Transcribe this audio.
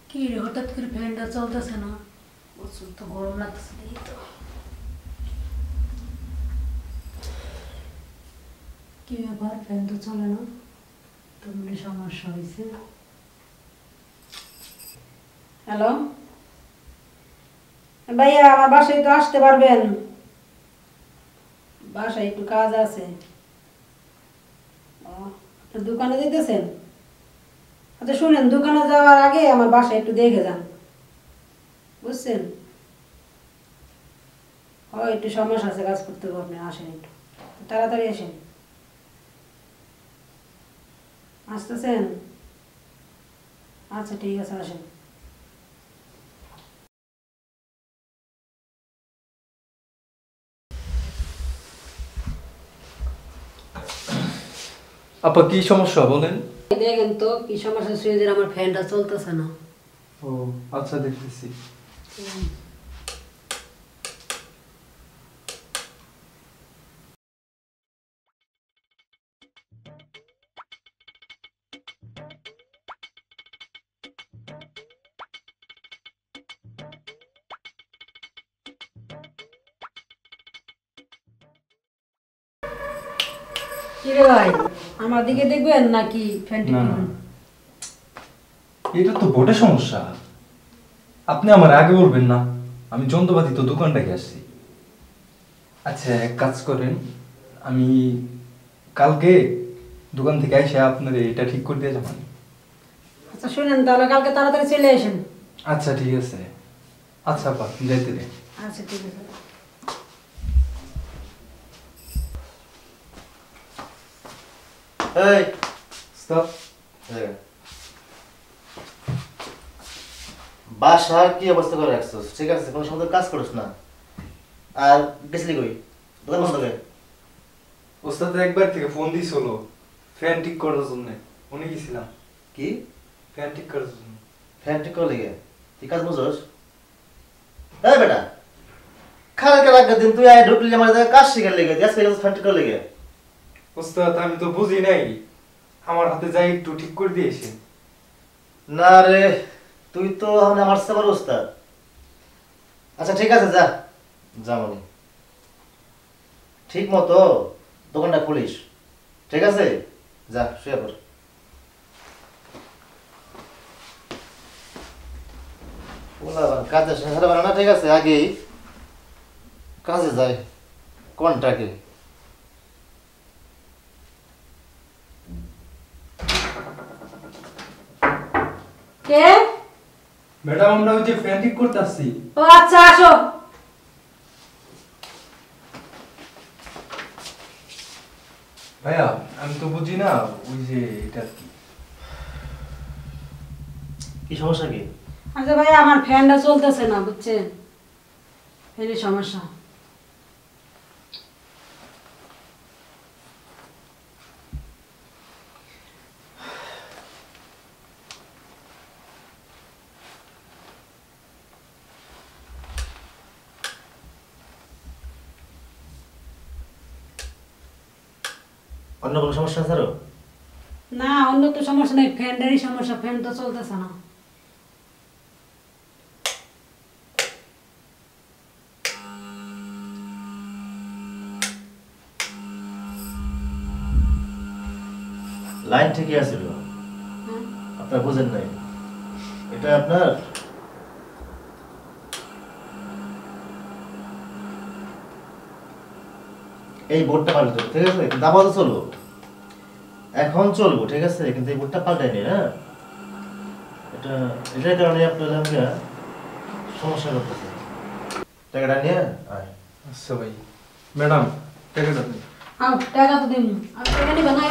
কি রে হঠাৎ করে ফ্যানটা চলতেছে না, প্রচুর তো গরম লাগতেছে দেখি তো। কি ব্যাপার, ফ্যান তো চলে না? তো মনে সমস্যা হয়েছে। হ্যালো ভাইয়া, আমার বাসায় তো আসতে পারবেন? বাসায় একটু কাজ আছে। আপনার দোকানে যেতেছেন? আচ্ছা শুনেন, দোকানে যাওয়ার আগে আমার বাসায় একটু দেখে যান, বুঝছেন? হয় একটু সমস্যা আছে, কাজ করতে হবে, আপনি আসেন, একটু তাড়াতাড়ি আসেন। আসতেছেন? আচ্ছা ঠিক আছে, আসেন। আপা কি সমস্যা বলেন? দেখেন তো কি সমস্যা, সুইচের আমার ফ্যানটা চলতেছে না। ও আচ্ছা, দেখতেছি। কিরে ভাই, আমার দিকে দেখবেন নাকি ফ্যান ঠিক না, করবেন? এটা তো বোর্ডের সমস্যা। আপনি আমার আগে বলবেন না? আমি যন্ত্রপাতি তো দোকান থেকে আসছি। আচ্ছা এক কাজ করেন, আমি কালকে দোকান থেকে এসে আপনার এটা ঠিক করে দিয়ে যাবেন। আচ্ছা শুনেন, তাহলে কালকে তাড়াতাড়ি চলে আসেন। আচ্ছা ঠিক আছে। আচ্ছা আপা, যাইতে রে। আচ্ছা ঠিক আছে। এই স্টপ। বাসার কি অবস্থা করে রাখছো? ঠিক আছে, কোনো সময় তো কাজ করিস না। আর গেছিলি কই? দোকান বন্ধ করে। ওস্তাদ একবার থেকে ফোন দিছিল ফ্যান ঠিক করার জন্য। উনি গেছিলাম। কি ফ্যান ঠিক করার জন্য। ফ্যান ঠিক করে লেগে তুই কাজ বুঝোস? এই বেটা, কালকে রাখা দিন তুই আয় ঢুকলি আমার জায়গায় কাজ শিখার লেগে, আজকে ফ্যান ঠিক করে লেগে। ওস্তাদ আমি তো বুঝি নাই, আমার হাতে যাই একটু ঠিক করে দিয়েছে। না রে, তুই তো এখন আমার সাবার ওস্তাদ। আচ্ছা ঠিক আছে, যা যা মনি, ঠিক মতো দোকানটা খুলিস, ঠিক আছে? যা শুয়ে পড়। কাজে শেখাতে পারে না, ঠিক আছে? আগেই কাজে যায় কন্ট্রাক্টে। কে? ম্যাডাম আমরা ওই যে ফ্যান ঠিক করতে আসছি। ও আচ্ছা, আসো। ভাইয়া আমি তো বুঝি না, ওই যে এটা কি। কি সমস্যা কি? আচ্ছা ভাই, আমার ফ্যানটা চলতেছে না, বুঝছেন? ফ্যানের সমস্যা। অন্য কোনো সমস্যা আছে আরো? না, অন্য তো সমস্যা নেই, ফ্যানটারই সমস্যা, ফ্যান তো চলতেছে না। লাইন ঠিকই আছিল, আপনার বুঝেন নাই। এটা আপনার এই বোর্ডটা পাল্টে দেবো, ঠিক আছে? কিন্তু আপাতত চলবো, এখন চলবো, ঠিক আছে? কিন্তু এই বোর্ডটা পাল্টাইনি। হ্যাঁ, এটা এটার কারণে আপনার আমাকে সমস্যা করতেছে। টাকাটা নিয়ে আয়। আচ্ছা ভাই। ম্যাডাম টাকাটা দিন। আও, টাকা তো দিন, আর টাকা নিবে না।